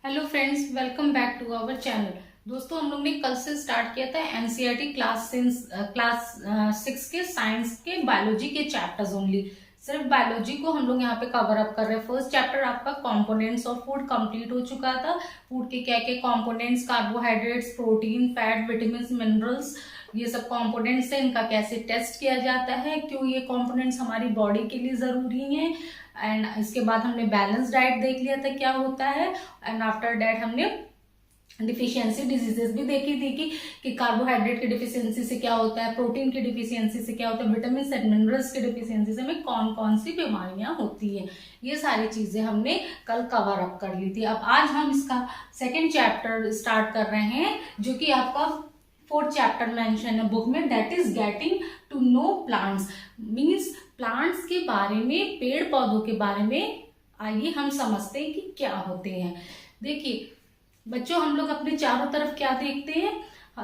Hello friends, welcome back to our channel. दोस्तों, हम लोग ने कल से स्टार्ट किया था एनसीईआरटी क्लास 6 के साइंस के बायोलॉजी के चैप्टर्स ओनली। सिर्फ बायोलॉजी को हम लोग यहाँ पे कवर अप कर रहे हैं। फर्स्ट चैप्टर आपका कंपोनेंट्स ऑफ फूड कंप्लीट हो चुका था। फूड के क्या क्या components, carbohydrates, protein, fat, vitamin, minerals, ये सब कंपोनेंट्स है। इनका कैसे टेस्ट किया जाता है, क्यों ये कंपोनेंट्स हमारी बॉडी के लिए जरूरी हैं। एंड इसके बाद हमने बैलेंस डाइट देख लिया था क्या होता है। एंड आफ्टर दैट हमने डिफिशियंसी डिजीजेस भी देखी थी कि कार्बोहाइड्रेट की डिफिशियंसी से क्या होता है, प्रोटीन की डिफिशियंसी से क्या होता है, विटामिन एंड मिनरल्स की डिफिशियंसी से हमें कौन कौन सी बीमारियां होती है। ये सारी चीजें हमने कल कवर अप कर ली थी। अब आज हम इसका सेकेंड चैप्टर स्टार्ट कर रहे हैं, जो कि आपका फोर्थ चैप्टर मेंशन है बुक में, that is getting to know plants. Means plants के बारे में, पेड़ पौधों के बारे में आइए हम समझते हैं कि क्या होते हैं। देखिए बच्चों, हम लोग अपने चारों तरफ क्या देखते हैं,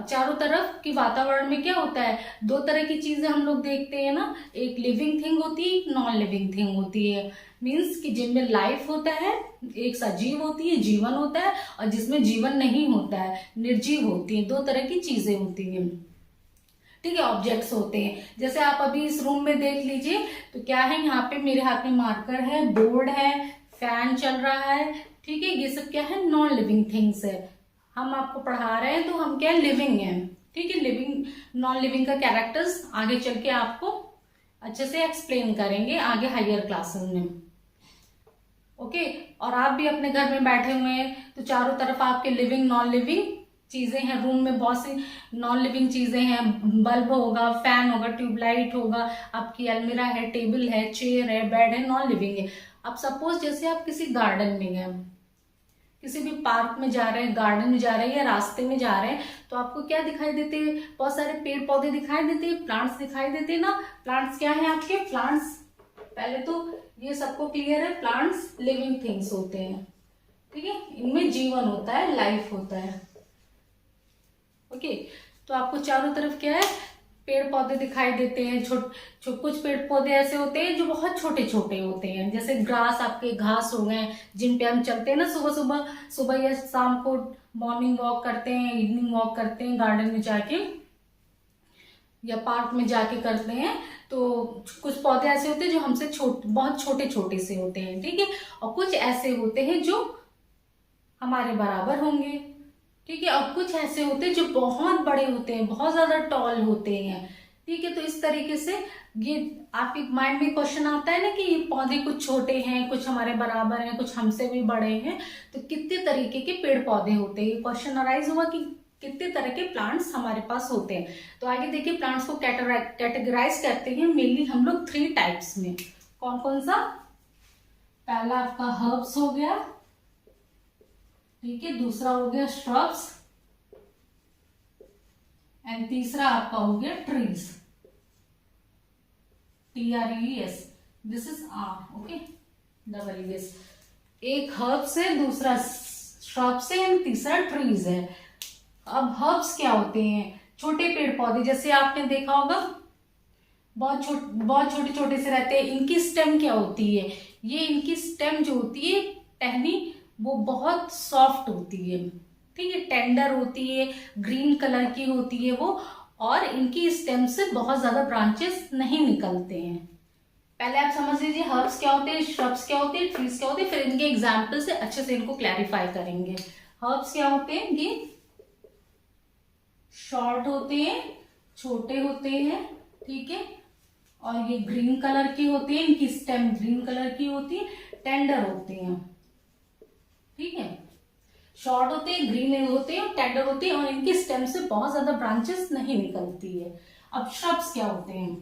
चारों तरफ की वातावरण में क्या होता है, दो तरह की चीजें हम लोग देखते हैं ना। एक लिविंग थिंग होती है, एक नॉन लिविंग थिंग होती है। मीन्स कि जिनमें लाइफ होता है, एक सजीव होती है, जीवन होता है, और जिसमें जीवन नहीं होता है, निर्जीव होती है। दो तरह की चीजें होती हैं, ठीक है, ऑब्जेक्ट्स होते हैं। जैसे आप अभी इस रूम में देख लीजिए तो क्या है, यहाँ पे मेरे हाथ में मार्कर है, बोर्ड है, फैन चल रहा है, ठीक है। ये सब क्या है, नॉन लिविंग थिंग्स है। हम आपको पढ़ा रहे हैं तो हम क्या लिविंग है, ठीक है। लिविंग नॉन लिविंग का कैरेक्टर्स आगे चल के आपको अच्छे से एक्सप्लेन करेंगे आगे हायर क्लासेस में, ओके। और आप भी अपने घर में बैठे हुए हैं तो चारों तरफ आपके लिविंग नॉन लिविंग चीजें हैं। रूम में बहुत सी नॉन लिविंग चीजें हैं, बल्ब होगा, फैन होगा, ट्यूबलाइट होगा, आपकी अलमीरा है, टेबल है, चेयर है, बेड है, नॉन लिविंग है। अब सपोज जैसे आप किसी गार्डन में गए, किसी भी पार्क में जा रहे हैं, गार्डन में जा रहे हैं या रास्ते में जा रहे हैं, तो आपको क्या दिखाई देते हैं, बहुत सारे पेड़ पौधे दिखाई देते हैं, प्लांट्स दिखाई देते हैं ना। प्लांट्स क्या है आपके, प्लांट्स पहले तो ये सबको क्लियर है, प्लांट्स लिविंग थिंग्स होते हैं, ठीक है। इनमें जीवन होता है, लाइफ होता है, ओके। तो आपको चारों तरफ क्या है, पेड़ पौधे दिखाई देते हैं। कुछ पेड़ पौधे ऐसे होते हैं जो बहुत छोटे छोटे होते हैं, जैसे ग्रास, आपके घास हो गए, जिन पे हम चलते हैं ना सुबह सुबह, सुबह या शाम को मॉर्निंग वॉक करते हैं, इवनिंग वॉक करते हैं, गार्डन में जाके या पार्क में जाके करते हैं। तो कुछ पौधे ऐसे होते हैं जो हमसे बहुत छोटे छोटे से होते हैं, ठीक है। और कुछ ऐसे होते हैं जो हमारे बराबर होंगे, ठीक है। और कुछ ऐसे होते हैं जो बहुत बड़े होते हैं, बहुत ज्यादा टॉल होते हैं, ठीक है। तो इस तरीके से ये आपके माइंड में क्वेश्चन आता है ना कि ये पौधे कुछ छोटे हैं, कुछ हमारे बराबर हैं, कुछ हमसे भी बड़े हैं, तो कितने तरीके के पेड़ पौधे होते हैं। ये क्वेश्चन अराइज हुआ कि कितने तरह के प्लांट्स हमारे पास होते हैं। तो आगे देखिए, प्लांट्स को कैटेगराइज करते हैं मेनली हम लोग 3 टाइप्स में। कौन कौन सा, पहला आपका हर्ब्स हो गया, ठीक है, दूसरा हो गया श्रब्स, एंड तीसरा आपका हो गया trees, TREES, this is R, okay, ES। एक हर्ब्स है, दूसरा श्रब्स है, एंड तीसरा ट्रीज है। अब हर्ब्स क्या होते हैं, छोटे पेड़ पौधे, जैसे आपने देखा होगा बहुत छोटे छोटे से रहते हैं। इनकी स्टेम क्या होती है, ये इनकी स्टेम जो होती है, टहनी, वो बहुत सॉफ्ट होती है, ठीक है, टेंडर होती है, ग्रीन कलर की होती है वो, और इनकी स्टेम से बहुत ज्यादा ब्रांचेस नहीं निकलते हैं। पहले आप समझ लीजिए हर्ब्स क्या होते हैं, श्रब्स क्या होते हैं, ट्रीज क्या होते हैं, फिर इनके एग्जाम्पल से अच्छे से इनको क्लैरिफाई करेंगे। हर्ब्स क्या होते हैं, ये शॉर्ट होते हैं, छोटे होते हैं, ठीक है, और ये ग्रीन कलर की होती है, इनकी स्टेम ग्रीन कलर की होती है, टेंडर होते हैं, ठीक है। शॉर्ट होते हैं, ग्रीन होते हैं, टेंडर होते हैं, और इनकी स्टेम से बहुत ज्यादा ब्रांचेस नहीं निकलती है। अब श्रब्स क्या होते हैं,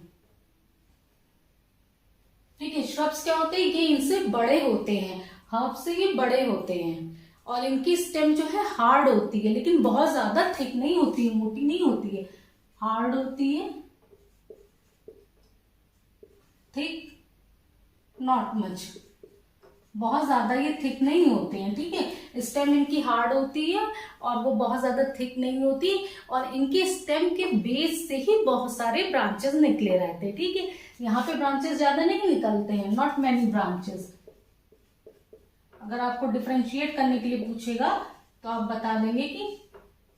ठीक है, श्रब्स क्या होते हैं, ये इनसे बड़े होते हैं, हर्ब से ये बड़े होते हैं, और इनकी स्टेम जो है हार्ड होती है, लेकिन बहुत ज्यादा थिक नहीं होती है, मोटी नहीं होती है, हार्ड होती है, थिक नॉट मच, बहुत ज्यादा ये थिक नहीं होते हैं, ठीक है। स्टेम इनकी हार्ड होती है और वो बहुत ज्यादा थिक नहीं होती, और इनके स्टेम के बेस से ही बहुत सारे ब्रांचेस निकले रहते हैं, ठीक है। यहाँ पे ब्रांचेस ज्यादा नहीं निकलते हैं, नॉट मैनी ब्रांचेस। अगर आपको डिफरेंशिएट करने के लिए पूछेगा तो आप बता देंगे कि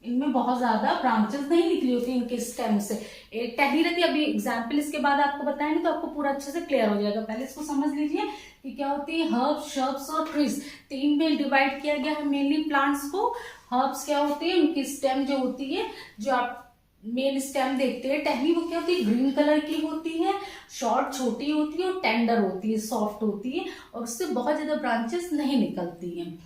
इनमें बहुत ज्यादा ब्रांचेस नहीं निकली होती इनके स्टेम से। एक टहनी रहती है, अभी एग्जाम्पल इसके बाद आपको बताएंगे तो आपको पूरा अच्छे से क्लियर हो जाएगा। पहले इसको समझ लीजिए कि क्या होती है हर्ब्स, श्रब्स और ट्रीज। 3 में डिवाइड किया गया है मेनली प्लांट्स को। हर्ब्स क्या होती है, उनकी स्टेम जो होती है, जो आप मेन स्टेम देखते हैं टहनी, वो क्या होती है ग्रीन कलर की होती है, शॉर्ट छोटी होती है और टेंडर होती है, सॉफ्ट होती है और उससे बहुत ज्यादा ब्रांचेस नहीं निकलती हैं।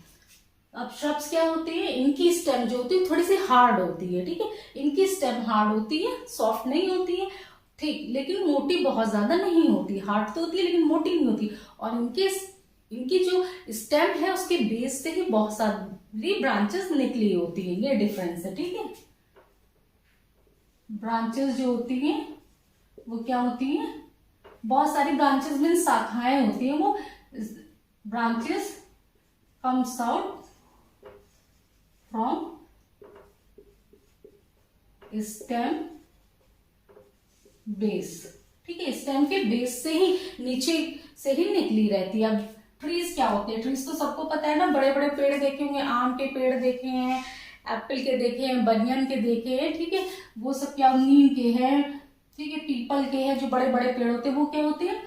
अब श्रब्स क्या होती है, इनकी स्टेम जो होती है थोड़ी सी हार्ड होती है, ठीक है, इनकी स्टेम हार्ड होती है, सॉफ्ट नहीं होती है, ठीक, लेकिन मोटी बहुत ज्यादा नहीं होती, हार्ड तो होती है लेकिन मोटी नहीं होती। और इनकी जो स्टेम है उसके बेस से ही बहुत सारी ब्रांचेस निकली होती है, ये डिफरेंस है, ठीक है। ब्रांचेस जो होती हैं वो क्या होती हैं, बहुत सारी ब्रांचेस मीन शाखाएं होती हैं, वो branches comes out from stem base, ठीक है, स्टेम के बेस से ही नीचे से ही निकली रहती है। अब ट्रीज क्या होते हैं, ट्रीज तो सबको पता है ना, बड़े बड़े पेड़ देखे होंगे, आम के पेड़ देखे हैं, एप्पल के देखे हैं, बनियन के देखे हैं, ठीक है, वो सब क्या नीम के हैं, ठीक है, पीपल के हैं, जो बड़े बड़े पेड़ होते हैं वो क्या होते हैं,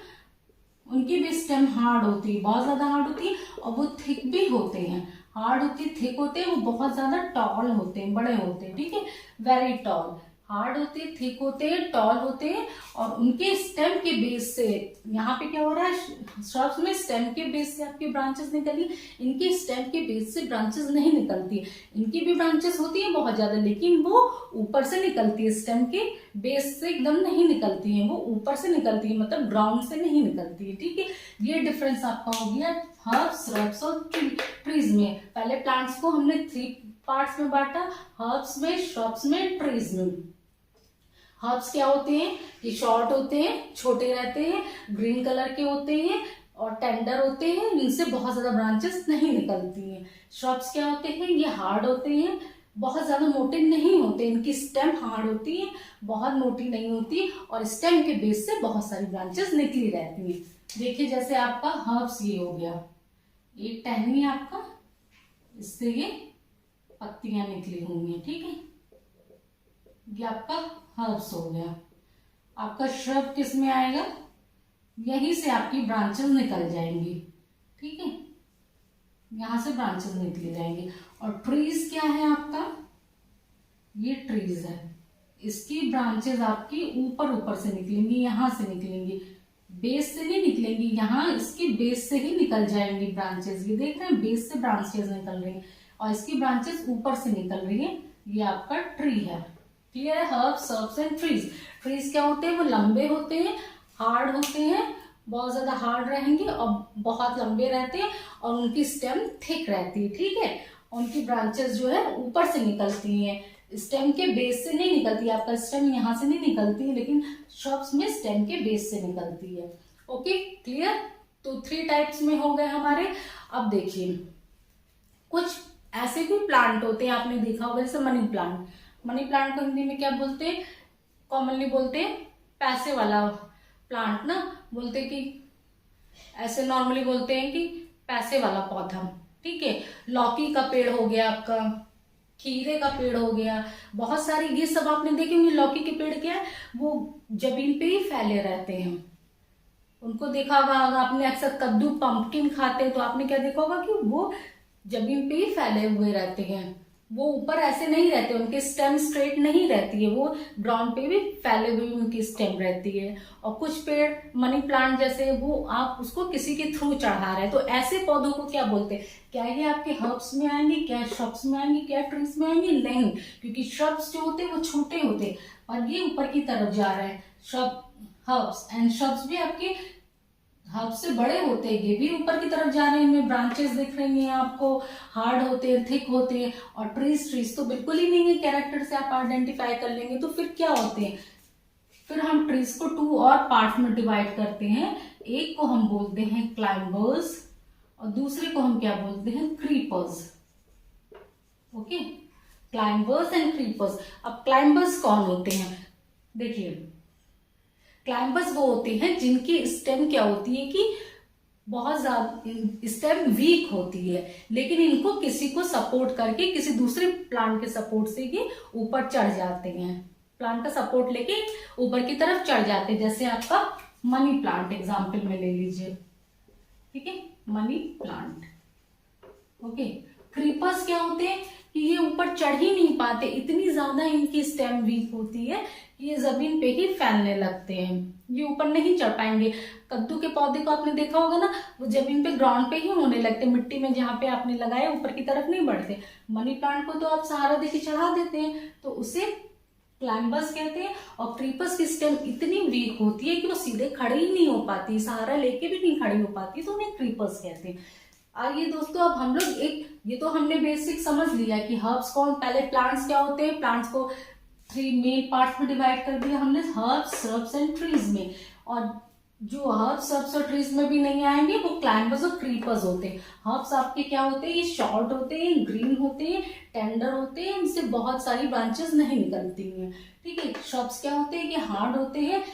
उनकी भी स्टेम हार्ड होती है, बहुत ज्यादा हार्ड होती है और वो थिक भी होते हैं, हार्ड होती है, थिक होते हैं, वो बहुत ज्यादा टॉल होते हैं, बड़े होते हैं, ठीक है, वेरी टॉल, हार्ड होते हैं, थिक होते हैं, टॉल होते हैं और उनके स्टेम के बेस से, यहाँ पे क्या हो रहा है श्रब्स में स्टेम के बेस से आपकी ब्रांचेस निकली, इनके स्टेम के बेस से ब्रांचेस नहीं निकलती, इनकी भी ब्रांचेस होती है बहुत ज्यादा लेकिन वो ऊपर से निकलती है, स्टेम के बेस से एकदम नहीं निकलती है, वो ऊपर से निकलती है, मतलब ग्राउंड से नहीं निकलती है, ठीक है। ये डिफरेंस आपका हो गया हर्ब्स, श्रब्स और ट्रीज में। पहले प्लांट्स को हमने 3 पार्ट्स में बांटा, हर्ब्स में, श्रब्स में, ट्रीज में। हर्ब्स क्या होते हैं, ये शॉर्ट होते हैं, छोटे रहते हैं, ग्रीन कलर के होते हैं और टेंडर होते हैं, इनसे बहुत ज्यादा ब्रांचेस नहीं निकलती हैं। श्रब्स क्या होते हैं, ये हार्ड होते हैं, बहुत ज्यादा मोटे नहीं होते, इनकी स्टेम हार्ड होती है, बहुत मोटी नहीं होती और स्टेम के बेस से बहुत सारी ब्रांचेस निकली रहती हैं। देखिए जैसे आपका हर्ब्स ये हो गया, एक टहनी है आपका, इससे ये पत्तियां निकली हुई हैं, ठीक है, ये आपका हर्ब्स हो गया। आपका श्रब किस में आएगा, यहीं से आपकी ब्रांचेस निकल जाएंगी, ठीक है, यहां से ब्रांचेस निकली जाएंगी। और ट्रीज क्या है आपका, ये ट्रीज है, इसकी ब्रांचेस आपकी ऊपर ऊपर से निकलेंगी, यहां से निकलेंगी, बेस से नहीं निकलेंगी, यहाँ इसकी बेस से ही निकल जाएंगी ब्रांचेस। ये देख रहे हैं बेस से ब्रांचेस निकल रही हैं और इसकी ब्रांचेस ऊपर से निकल रही है, ये आपका ट्री है, क्लियर है। Herbs, shrubs and trees. Trees क्या होते हैं, वो लंबे होते हैं, हार्ड होते हैं, बहुत ज्यादा हार्ड रहेंगे और बहुत लंबे रहते हैं और उनकी स्टेम थिक रहती है, ठीक है, उनकी ब्रांचेस जो है ऊपर से निकलती हैं, स्टेम के बेस से नहीं निकलती, आपका स्टेम यहाँ से नहीं निकलती है लेकिन श्रब्स में स्टेम के बेस से निकलती है। Okay, clear. तो 3 टाइप्स में हो गए हमारे। अब देखिए कुछ ऐसे भी प्लांट होते हैं, आपने देखा होगा जैसे मनी प्लांट। मनी प्लांट को हिंदी में क्या बोलते हैं, कॉमनली बोलते हैं पैसे वाला प्लांट ना, बोलते कि ऐसे नॉर्मली बोलते हैं कि पैसे वाला पौधा, ठीक है। लौकी का पेड़ हो गया आपका, खीरे का पेड़ हो गया, बहुत सारी ये सब आपने देखे होंगे। लौकी के पेड़ क्या है, वो जमीन पे ही फैले रहते हैं, उनको देखा होगा आपने। अक्सर कद्दू, पंपकिन खाते हैं तो आपने क्या देखा होगा कि वो जमीन पे ही फैले हुए रहते हैं, वो ऊपर ऐसे नहीं रहते, उनके स्टेम स्ट्रेट नहीं रहती है, वो ग्राउंड पे भी फैले हुए उनकी स्टेम रहती है। और कुछ पेड़ मनी प्लांट जैसे वो आप उसको किसी के थ्रू चढ़ा रहे हैं, तो ऐसे पौधों को क्या बोलते हैं, क्या ये आपके हर्ब्स में आएंगे, क्या श्रब्स में आएंगे, क्या ट्रीज में आएंगे? नहीं, क्योंकि श्रब्स जो होते हैं वो छोटे होते हैं और ये ऊपर की तरफ जा रहे हैं। श्रब, हर्ब्स एंड श्रब्स भी आपके हर्ब्स से बड़े होते हैं, ये भी ऊपर की तरफ जा रहे हैं, इनमें ब्रांचेस दिख रही हैं आपको, हार्ड होते हैं, थिक होते हैं। और ट्रीज तो बिल्कुल ही नहीं है, कैरेक्टर से आप आइडेंटिफाई कर लेंगे। तो फिर क्या होते हैं, फिर हम ट्रीज को 2 और पार्ट में डिवाइड करते हैं। एक को हम बोलते हैं क्लाइंबर्स और दूसरे को हम क्या बोलते हैं, creepers. Okay, climbers and creepers. अब क्लाइंबर्स कौन होते हैं, देखिए क्लाइंबर्स वो होते हैं जिनकी स्टेम क्या होती है कि बहुत ज्यादा स्टेम वीक होती है, लेकिन इनको किसी को सपोर्ट करके, किसी दूसरे प्लांट के सपोर्ट से ये ऊपर चढ़ जाते हैं, प्लांट का सपोर्ट लेके ऊपर की तरफ चढ़ जाते हैं। जैसे आपका मनी प्लांट एग्जाम्पल में ले लीजिए, ठीक है, मनी प्लांट। ओके, क्रीपर्स क्या होते हैं कि ये ऊपर चढ़ ही नहीं पाते, इतनी ज्यादा इनकी स्टेम वीक होती है कि ये जमीन पे ही फैलने लगते हैं, ये ऊपर नहीं चढ़ पाएंगे। कद्दू के पौधे को आपने देखा होगा ना, वो जमीन पे ग्राउंड पे ही होने लगते, मिट्टी में जहाँ पे आपने लगाया ऊपर की तरफ नहीं बढ़ते। मनी प्लांट को तो आप सहारा देके चढ़ा देते हैं, तो उसे क्लाइंबर्स कहते हैं। और क्रीपर्स की स्टेम इतनी वीक होती है कि वो सीधे खड़े ही नहीं हो पाती, सहारा लेके भी नहीं खड़ी हो पाती, तो उन्हें क्रीपर्स कहते हैं। आइए दोस्तों, अब हम लोग ये तो हमने बेसिक समझ लिया कि हर्ब्स कौन, पहले प्लांट्स क्या होते हैं, प्लांट्स को 3 मेन पार्ट्स में डिवाइड कर दिया हमने, हर्ब्स, श्रब्स एंड ट्रीज में। और जो हर्ब्स, श्रब्स और ट्रीज में भी नहीं आएंगे वो क्लाइंबर्स और क्रीपर्स होते हैं। हर्ब्स आपके क्या होते हैं, ये शॉर्ट होते हैं, ग्रीन होते हैं, टेंडर होते हैं, इनसे बहुत सारी ब्रांचेस नहीं निकलती हैं, ठीक है। श्रब्स क्या होते हैं, ये हार्ड होते हैं,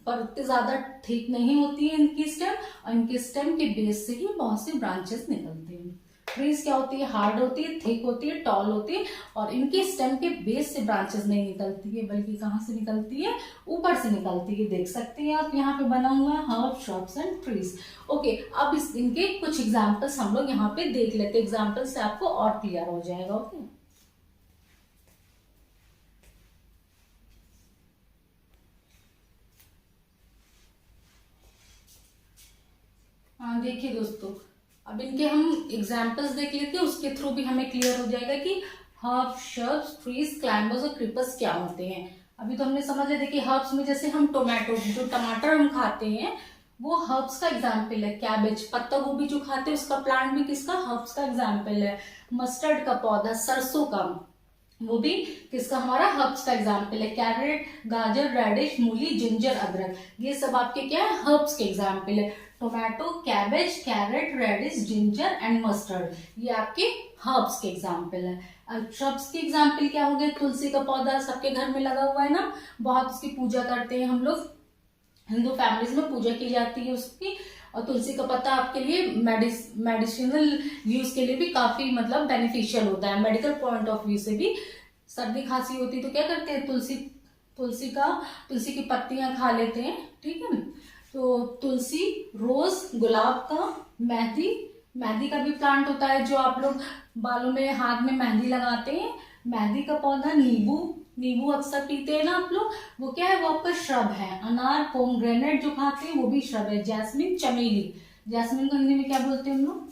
पर उतने ज्यादा ठीक नहीं होती है इनकी स्टेम, और इनके स्टेम के बेस से ही बहुत सी ब्रांचेस निकलती हैं। ट्रीज क्या होती है, हार्ड होती है, थिक होती है, टॉल होती है, और इनके स्टेम के बेस से ब्रांचेस नहीं निकलती है, बल्कि कहाँ से निकलती है, ऊपर से निकलती है। देख सकते हैं आप यहाँ पे बना हुआ है herb, shrubs and trees. Okay, अब इनके कुछ एग्जाम्पल्स हम लोग यहाँ पे देख लेते हैं, एग्जाम्पल से आपको और क्लियर हो जाएगा। ओके, हाँ देखिए दोस्तों, अब इनके हम एग्जाम्पल्स देख लेते हैं, उसके थ्रू भी हमें क्लियर हो जाएगा कि हर्ब, श्रब्स, ट्रीज, क्लाइंबर्स और क्रीपर्स क्या होते हैं। अभी तो हमने समझ लिया। देखिए हर्ब्स में जैसे हम टोमेटो, जो टमाटर हम खाते हैं वो हर्ब्स का एग्जाम्पल है। कैबेज, पत्ता गोभी जो खाते हैं उसका प्लांट भी किसका, हर्ब्स का एग्जाम्पल है। मस्टर्ड का पौधा, सरसों का, वो भी किसका, हमारा हर्ब्स का एग्जाम्पल है। कैरेट, गाजर, रेडिश, मूली, जिंजर, अदरक, ये सब आपके क्या है, हर्ब्स के एग्जाम्पल है। Tomato, cabbage, carrot, radish, ginger and mustard, ये आपके हर्ब्स के एग्जाम्पल है। अब श्रब्स के एग्जाम्पल क्या हो गए, तुलसी का पौधा सबके घर में लगा हुआ है ना, बहुत उसकी पूजा करते हैं हम लोग, हिंदू फैमिलीज में पूजा की जाती है उसकी। और तुलसी का पत्ता आपके लिए मेडिसिनल यूज के लिए भी काफी मतलब बेनिफिशियल होता है, मेडिकल पॉइंट ऑफ व्यू से भी। सर्दी खांसी होती तो क्या करते हैं, तुलसी की पत्तियां खा लेते हैं, ठीक है। तो तुलसी, रोज, गुलाब का, मेहंदी का भी प्लांट होता है, जो आप लोग बालों में, हाथ में मेहंदी लगाते हैं, मेहंदी का पौधा। नींबू अक्सर पीते हैं ना आप लोग, वो क्या है, वो आपका श्रब है। अनार, पोमग्रेनेट जो खाते हैं वो भी श्रब है। जैस्मिन, जैस्मिन को हिंदी में क्या बोलते हैं हम लोग,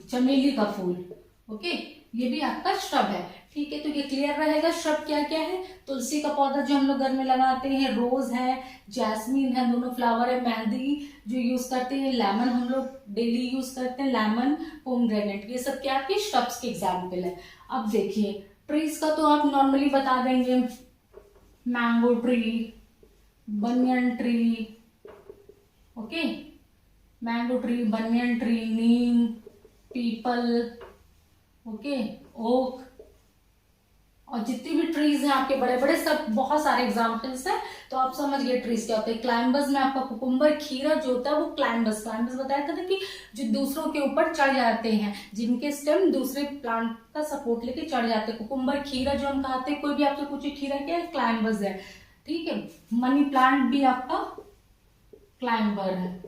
चमेली का फूल। ओके, ये भी आपका श्रब है, ठीक है। तो ये क्लियर रहेगा श्रब क्या क्या है। तुलसी का पौधा जो हम लोग घर में लगाते हैं, रोज है, जैस्मिन है, दोनों फ्लावर है। मेहंदी जो यूज करते हैं, लेमन हम लोग डेली यूज करते हैं, लेमन, पोमग्रेनेट, ये सब क्या आपके श्रब्स के एग्जाम्पल है। अब देखिए ट्रीज का तो आप नॉर्मली बता देंगे, mango tree, banyan tree, okay, mango tree, banyan tree, neem, peepal, okay, oak, और जितनी भी ट्रीज हैं आपके बड़े बड़े, सब बहुत सारे एग्जांपल्स हैं। तो आप समझ गए ट्रीज क्या होते हैं। क्लाइंबर्स में आपका कुकुम्बर, खीरा जो होता है वो क्लाइंबर्स बताया था ना, कि जो दूसरों के ऊपर चढ़ जाते हैं, जिनके स्टेम दूसरे प्लांट का सपोर्ट लेके चढ़ जाते हैं। कुकुम्बर, खीरा जो हम खाते हैं, कोई भी आपसे पूछे खीरा क्या है, क्लाइंबर्स है, ठीक है। मनी प्लांट भी आपका क्लाइंबर है,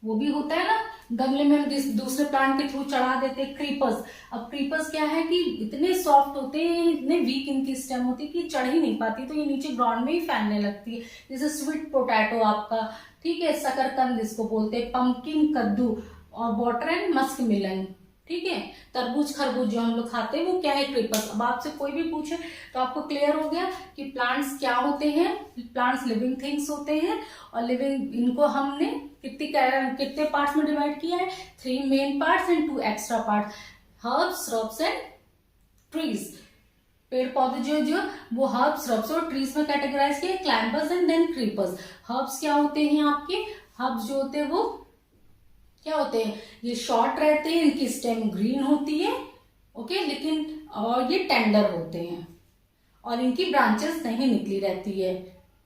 वो भी होता है ना, गमले में हम दूसरे प्लांट के थ्रू चढ़ा देते हैं। क्रीपर्स, अब क्रीपर्स क्या है कि इतने सॉफ्ट होते हैं, इतने वीक इनकी स्टेम होती है कि चढ़ ही नहीं पाती, तो ये नीचे ग्राउंड में ही फैलने लगती है। जैसे स्वीट पोटैटो आपका, ठीक है, शकरकंद इसको बोलते हैं, पंपकिन, कद्दू, और वाटर एंड मस्क मिलन, ठीक है। तरबूज, खरबूज जो हम लोग खाते हैं वो क्या है, क्रीपर्स। अब आपसे कोई भी पूछे तो आपको क्लियर हो गया कि प्लांट्स क्या होते हैं। प्लांट्स लिविंग थिंग्स होते हैं, और लिविंग, इनको हमने कितने पार्ट्स में डिवाइड किया है, 3 main parts and 2 extra parts, herbs, shrubs and trees. पेड़ पौधे जो वो हर्ब्स, श्रब्स और ट्रीज में कैटेगराइज किए, climbers and then creepers. Herbs क्या होते हैं आपके, हर्ब्स जो होते हैं वो क्या होते हैं, ये शॉर्ट रहते हैं, इनकी स्टेम ग्रीन होती है, ओके, लेकिन और ये टेंडर होते हैं, और इनकी ब्रांचेस नहीं निकली रहती है,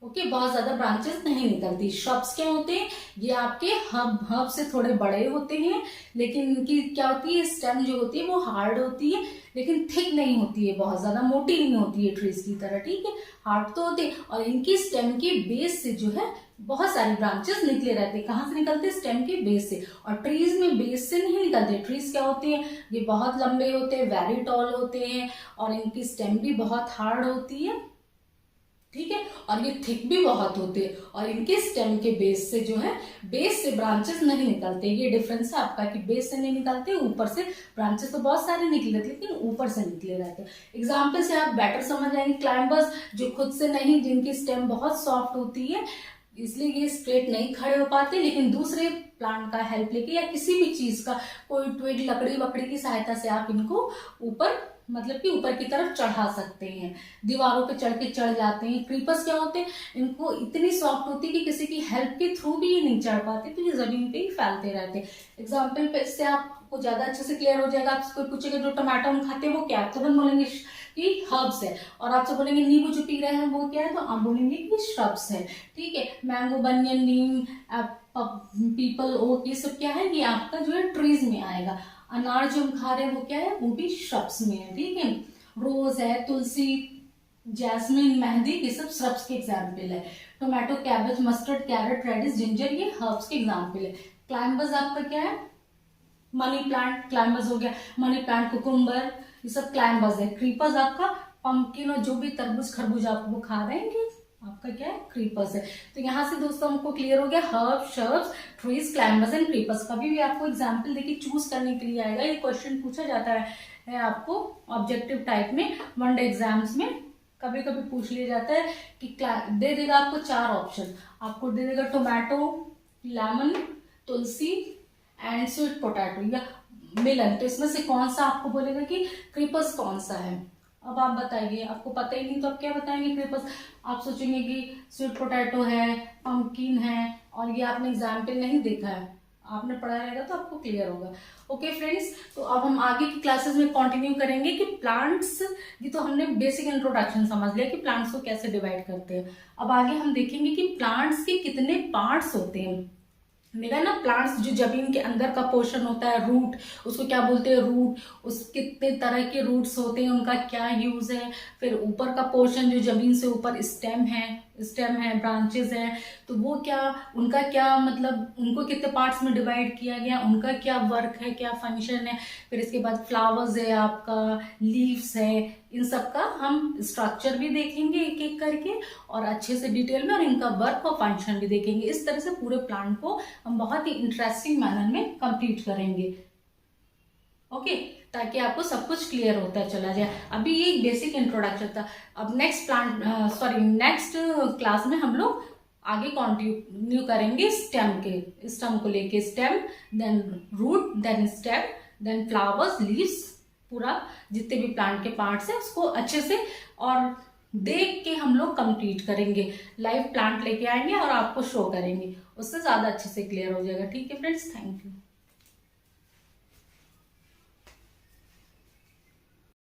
ओके, बहुत ज्यादा ब्रांचेस नहीं निकलती। श्रब्स क्या होते हैं, ये आपके हब से थोड़े बड़े होते हैं, लेकिन इनकी क्या होती है, स्टेम जो होती है वो हार्ड होती है, लेकिन थिक नहीं होती है, बहुत ज्यादा मोटी नहीं होती है ट्रीज की तरह, ठीक है, हार्ड तो होते हैं। और इनकी स्टेम के बेस से जो है बहुत सारी ब्रांचेस निकले रहते हैं। कहाँ से निकलते हैं, स्टेम के बेस से। और ट्रीज में बेस से नहीं निकलते। ट्रीज क्या होते हैं, ये बहुत लंबे होते हैं, वेरी टॉल होते हैं, और इनकी स्टेम भी बहुत हार्ड होती है, ठीक है, और ये थिक भी बहुत होते हैं, और इनके स्टेम के बेस से जो है, बेस से ब्रांचेस नहीं निकलते। ये डिफरेंस है आपका कि बेस से नहीं निकलते, ऊपर से ब्रांचेस तो बहुत सारे निकले रहते, लेकिन ऊपर से निकले रहते हैं। एग्जाम्पल से आप बेटर समझ जाएंगे। क्लाइंबर्स जो खुद से नहीं, जिनकी स्टेम बहुत सॉफ्ट होती है, इसलिए ये स्ट्रेट नहीं खड़े हो पाते, लेकिन दूसरे प्लांट का हेल्प लेके या किसी भी चीज का कोई ट्विग, लकड़ी वकड़ी की सहायता से आप इनको ऊपर, मतलब कि ऊपर की तरफ चढ़ा सकते हैं, दीवारों पे चढ़ के चढ़ जाते हैं। क्रीपर्स क्या होते हैं, इनको इतनी सॉफ्ट होती है कि किसी की हेल्प के थ्रू भी ये नहीं चढ़ पाते, तो ये जमीन पे ही फैलते रहते हैं। एग्जाम्पल पे इससे आपको ज्यादा अच्छे से क्लियर हो जाएगा। आपसे कोई पूछेगा जो टमाटो हम खाते हैं वो क्या है, तुरंत बोलेंगे कि हर्ब्स है। और आपसे बोलेंगे नींबू जो पी रहे हैं वो क्या है, तो आप बोलेंगे कि श्रब्स है, ठीक है। मैंगो, बनियन, नीम, पीपल, ओक, ये सब क्या है, ये आपका जो है ट्रीज में आएगा। अनार जो हम खा रहे हैं वो क्या है, वो भी श्रब्स में है, ठीक है। रोज है, तुलसी, जैस्मिन, मेहंदी, ये सब श्रब्स के एग्जाम्पल है। Tomato, cabbage, mustard, carrot, radish, ginger, ये हर्ब्स के एग्जाम्पल है। क्लाइंबर्स आपका क्या है, मनी प्लांट क्लाइंबर्स हो गया, मनी प्लांट, कुकुम्बर, ये सब क्लाइंबर्स है। क्रीपर्स आपका पंपकिन और जो भी तरबूज खरबूज आप वो खा रहे हैं, आपका क्या है, क्रीपर्स है। तो यहाँ से दोस्तों हमको क्लियर हो गया herbs, shrubs, trees, climbers and creepers. कभी भी आपको एग्जाम्पल देखिए चूज करने के लिए आएगा, ये क्वेश्चन पूछा जाता है आपको ऑब्जेक्टिव टाइप में, वन डे एग्जाम्स में कभी कभी पूछ लिया जाता है कि दे देगा आपको 4 ऑप्शन, आपको दे देगा tomato, lemon, Tulsi and sweet potato या मिलन, तो इसमें से कौन सा आपको बोलेगा कि क्रीपर्स कौन सा है। अब आप बताइए, आपको पता ही नहीं तो आप क्या बताएंगे क्रीपर्स। आप सोचेंगे कि स्वीट पोटैटो है, पंपकिन है, और ये आपने एग्जाम्पल नहीं देखा है, आपने पढ़ा रहेगा तो आपको क्लियर होगा। ओके फ्रेंड्स, तो अब हम आगे की क्लासेस में कंटिन्यू करेंगे कि प्लांट्स, ये तो हमने बेसिक इंट्रोडक्शन समझ लिया कि प्लांट्स को कैसे डिवाइड करते हैं। अब आगे हम देखेंगे कि प्लांट्स के कितने पार्ट्स होते हैं। मेरा ना प्लांट्स जो जमीन के अंदर का पोर्शन होता है, रूट, उसको क्या बोलते हैं, रूट, उस कितने तरह के रूट्स होते हैं, उनका क्या यूज है। फिर ऊपर का पोर्शन जो जमीन से ऊपर स्टेम है, ब्रांचेस हैं, तो वो क्या, उनका क्या मतलब, उनको कितने पार्ट्स में डिवाइड किया गया, उनका क्या वर्क है, क्या फंक्शन है। फिर इसके बाद फ्लावर्स है आपका, लीव्स है, इन सब का हम स्ट्रक्चर भी देखेंगे एक एक करके और अच्छे से डिटेल में, और इनका वर्क और फंक्शन भी देखेंगे। इस तरह से पूरे प्लांट को हम बहुत ही इंटरेस्टिंग मैनर में कंप्लीट करेंगे, ओके, ताकि आपको सब कुछ क्लियर होता चला जाए। अभी ये बेसिक इंट्रोडक्शन था। अब नेक्स्ट क्लास में हम लोग आगे कंटिन्यू करेंगे स्टेम को लेके, stem, then root, then stem, then flowers, leaves, पूरा जितने भी प्लांट के पार्ट्स हैं उसको अच्छे से और देख के हम लोग कंप्लीट करेंगे। लाइव प्लांट लेके आएंगे और आपको शो करेंगे, उससे ज्यादा अच्छे से क्लियर हो जाएगा। ठीक है फ्रेंड्स, थैंक यू।